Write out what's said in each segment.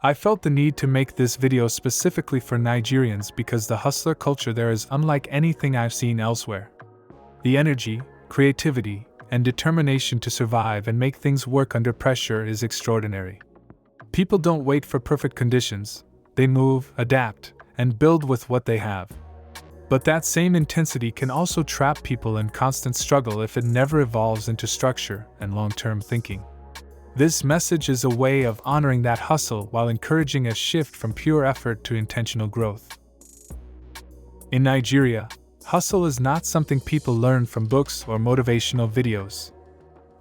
I felt the need to make this video specifically for Nigerians because the hustler culture there is unlike anything I've seen elsewhere. The energy, creativity, and determination to survive and make things work under pressure is extraordinary. People don't wait for perfect conditions, they move, adapt, and build with what they have. But that same intensity can also trap people in constant struggle if it never evolves into structure and long-term thinking. This message is a way of honoring that hustle while encouraging a shift from pure effort to intentional growth. In Nigeria, hustle is not something people learn from books or motivational videos.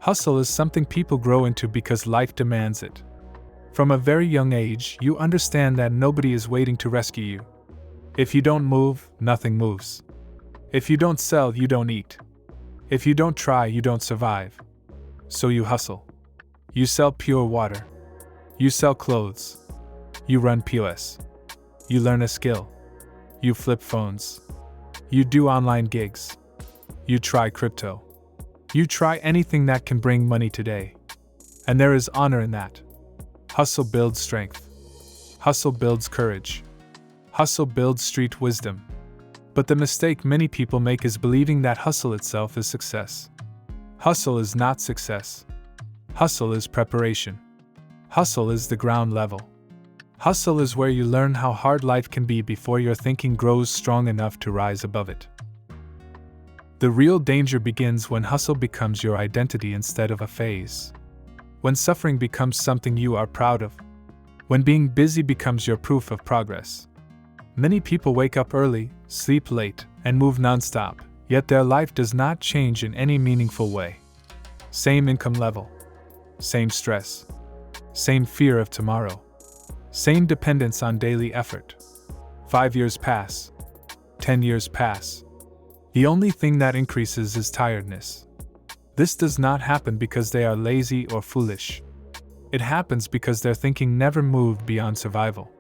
Hustle is something people grow into because life demands it. From a very young age, you understand that nobody is waiting to rescue you. If you don't move, nothing moves. If you don't sell, you don't eat. If you don't try, you don't survive. So you hustle. You sell pure water. You sell clothes. You run POS. You learn a skill. You flip phones. You do online gigs. You try crypto. You try anything that can bring money today. And there is honor in that. Hustle builds strength. Hustle builds courage. Hustle builds street wisdom. But the mistake many people make is believing that hustle itself is success. Hustle is not success. Hustle is preparation. Hustle is the ground level. Hustle is where you learn how hard life can be before your thinking grows strong enough to rise above it. The real danger begins when hustle becomes your identity instead of a phase. When suffering becomes something you are proud of. When being busy becomes your proof of progress. Many people wake up early, sleep late, and move nonstop, yet their life does not change in any meaningful way. Same income level. Same stress. Same fear of tomorrow. Same dependence on daily effort. 5 years pass. 10 years pass. The only thing that increases is tiredness. This does not happen because they are lazy or foolish. It happens because their thinking never moved beyond survival.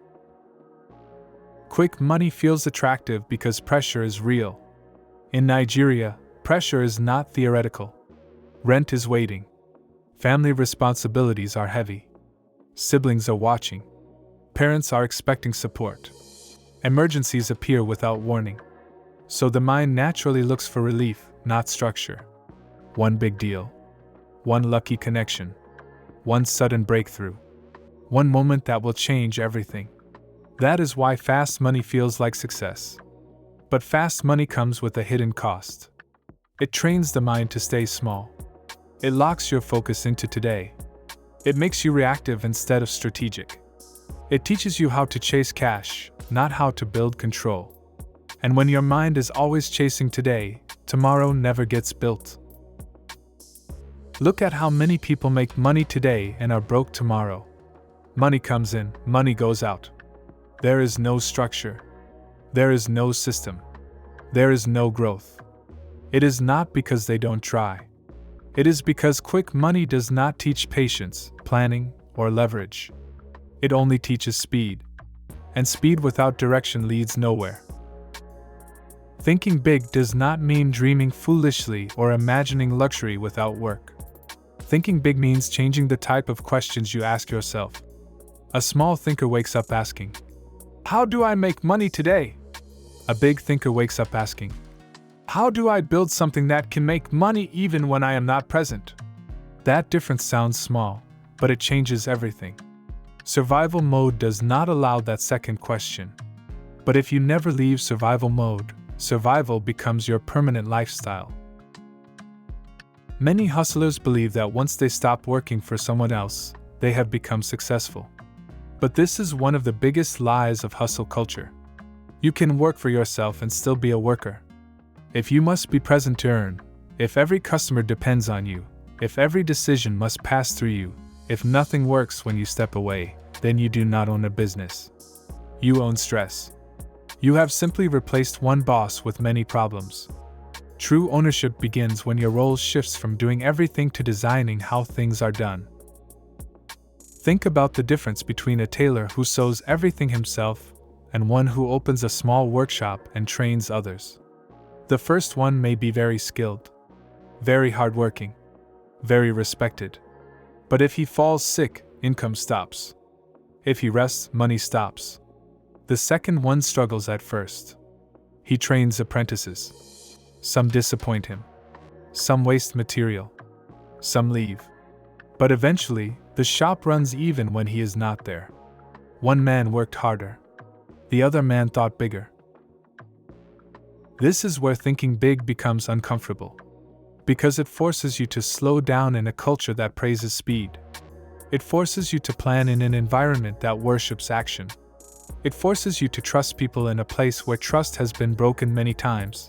Quick money feels attractive because pressure is real. In Nigeria, pressure is not theoretical. Rent is waiting. Family responsibilities are heavy. Siblings are watching. Parents are expecting support. Emergencies appear without warning. So the mind naturally looks for relief, not structure. One big deal. One lucky connection. One sudden breakthrough. One moment that will change everything. That is why fast money feels like success. But fast money comes with a hidden cost. It trains the mind to stay small. It locks your focus into today. It makes you reactive instead of strategic. It teaches you how to chase cash, not how to build control. And when your mind is always chasing today, tomorrow never gets built. Look at how many people make money today and are broke tomorrow. Money comes in, money goes out. There is no structure. There is no system. There is no growth. It is not because they don't try. It is because quick money does not teach patience, planning, or leverage. It only teaches speed. And speed without direction leads nowhere. Thinking big does not mean dreaming foolishly or imagining luxury without work. Thinking big means changing the type of questions you ask yourself. A small thinker wakes up asking, "How do I make money today?" A big thinker wakes up asking, "How do I build something that can make money even when I am not present?" That difference sounds small, but it changes everything. Survival mode does not allow that second question. But if you never leave survival mode, survival becomes your permanent lifestyle. Many hustlers believe that once they stop working for someone else, they have become successful. But this is one of the biggest lies of hustle culture. You can work for yourself and still be a worker. If you must be present to earn, if every customer depends on you, if every decision must pass through you, if nothing works when you step away, then you do not own a business. You own stress. You have simply replaced one boss with many problems. True ownership begins when your role shifts from doing everything to designing how things are done. Think about the difference between a tailor who sews everything himself and one who opens a small workshop and trains others. The first one may be very skilled, very hardworking, very respected. But if he falls sick, income stops. If he rests, money stops. The second one struggles at first. He trains apprentices. Some disappoint him. Some waste material. Some leave. But eventually, the shop runs even when he is not there. One man worked harder. The other man thought bigger. This is where thinking big becomes uncomfortable. Because it forces you to slow down in a culture that praises speed. It forces you to plan in an environment that worships action. It forces you to trust people in a place where trust has been broken many times.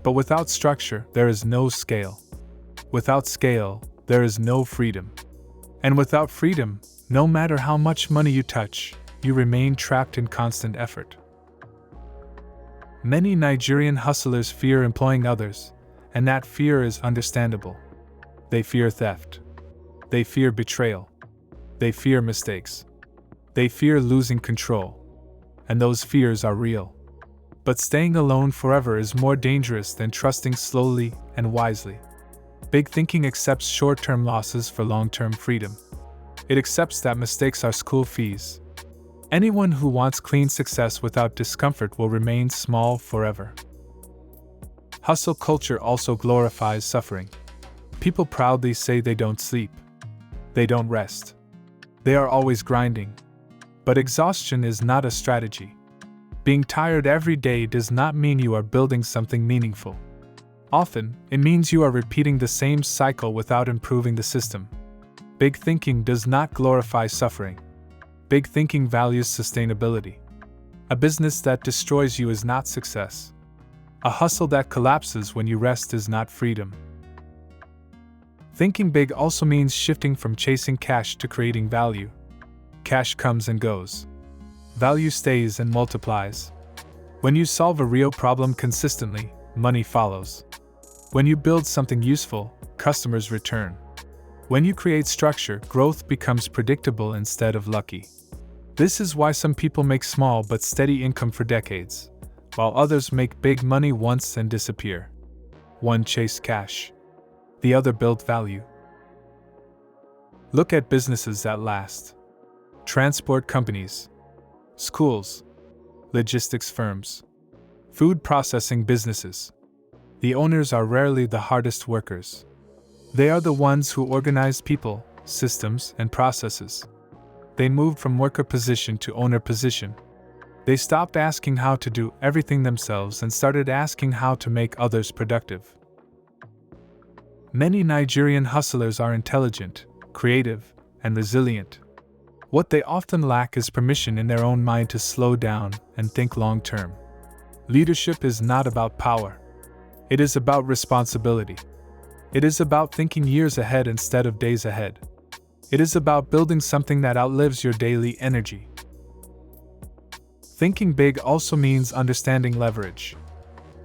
But without structure, there is no scale. Without scale, there is no freedom. And without freedom, no matter how much money you touch, you remain trapped in constant effort. Many Nigerian hustlers fear employing others, and that fear is understandable. They fear theft. They fear betrayal. They fear mistakes. They fear losing control. And those fears are real. But staying alone forever is more dangerous than trusting slowly and wisely. Big thinking accepts short-term losses for long-term freedom. It accepts that mistakes are school fees. Anyone who wants clean success without discomfort will remain small forever. Hustle culture also glorifies suffering. People proudly say they don't sleep. They don't rest. They are always grinding. But exhaustion is not a strategy. Being tired every day does not mean you are building something meaningful. Often, it means you are repeating the same cycle without improving the system. Big thinking does not glorify suffering. Big thinking values sustainability. A business that destroys you is not success. A hustle that collapses when you rest is not freedom. Thinking big also means shifting from chasing cash to creating value. Cash comes and goes. Value stays and multiplies. When you solve a real problem consistently, money follows. When you build something useful, customers return. When you create structure, growth becomes predictable instead of lucky. This is why some people make small but steady income for decades, while others make big money once and disappear. One chased cash. The other built value. Look at businesses that last. Transport companies. Schools. Logistics firms. Food processing businesses. The owners are rarely the hardest workers. They are the ones who organize people, systems, and processes. They moved from worker position to owner position. They stopped asking how to do everything themselves and started asking how to make others productive. Many Nigerian hustlers are intelligent, creative, and resilient. What they often lack is permission in their own mind to slow down and think long-term. Leadership is not about power. It is about responsibility. It is about thinking years ahead instead of days ahead. It is about building something that outlives your daily energy. Thinking big also means understanding leverage.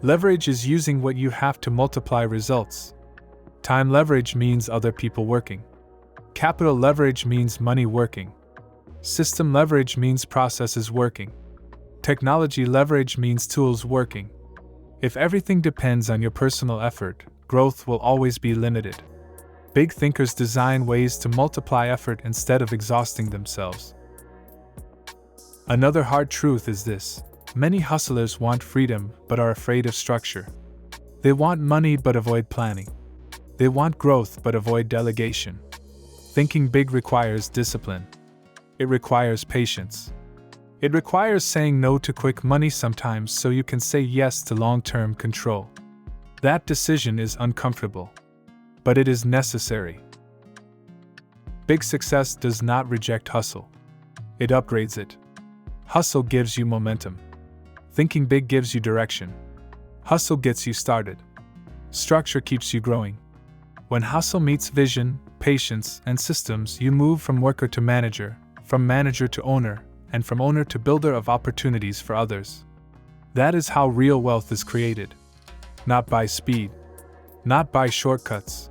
Leverage is using what you have to multiply results. Time leverage means other people working. Capital leverage means money working. System leverage means processes working. Technology leverage means tools working. If everything depends on your personal effort, growth will always be limited. Big thinkers design ways to multiply effort instead of exhausting themselves. Another hard truth is this: many hustlers want freedom but are afraid of structure. They want money but avoid planning. They want growth but avoid delegation. Thinking big requires discipline. It requires patience. It requires saying no to quick money sometimes so you can say yes to long-term control. That decision is uncomfortable, but it is necessary. Big success does not reject hustle. It upgrades it. Hustle gives you momentum. Thinking big gives you direction. Hustle gets you started. Structure keeps you growing. When hustle meets vision, patience, and systems, you move from worker to manager, from manager to owner, and from owner to builder of opportunities for others. That is how real wealth is created. Not by speed, not by shortcuts,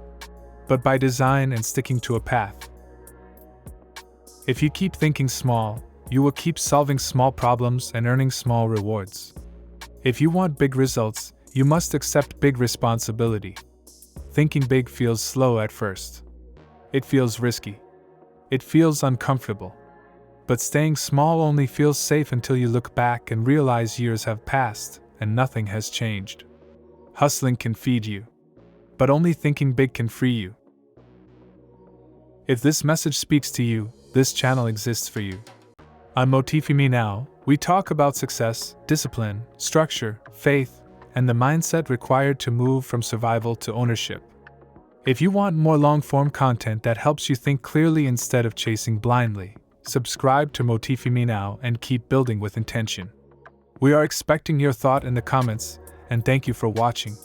but by design and sticking to a path. If you keep thinking small, you will keep solving small problems and earning small rewards. If you want big results, you must accept big responsibility. Thinking big feels slow at first. It feels risky. It feels uncomfortable. But staying small only feels safe until you look back and realize years have passed and nothing has changed. Hustling can feed you, but only thinking big can free you. If this message speaks to you, this channel exists for you. On Motify Now, we talk about success, discipline, structure, faith, and the mindset required to move from survival to ownership. If you want more long-form content that helps you think clearly instead of chasing blindly, subscribe to Motify Now and keep building with intention. We are expecting your thought in the comments, and thank you for watching.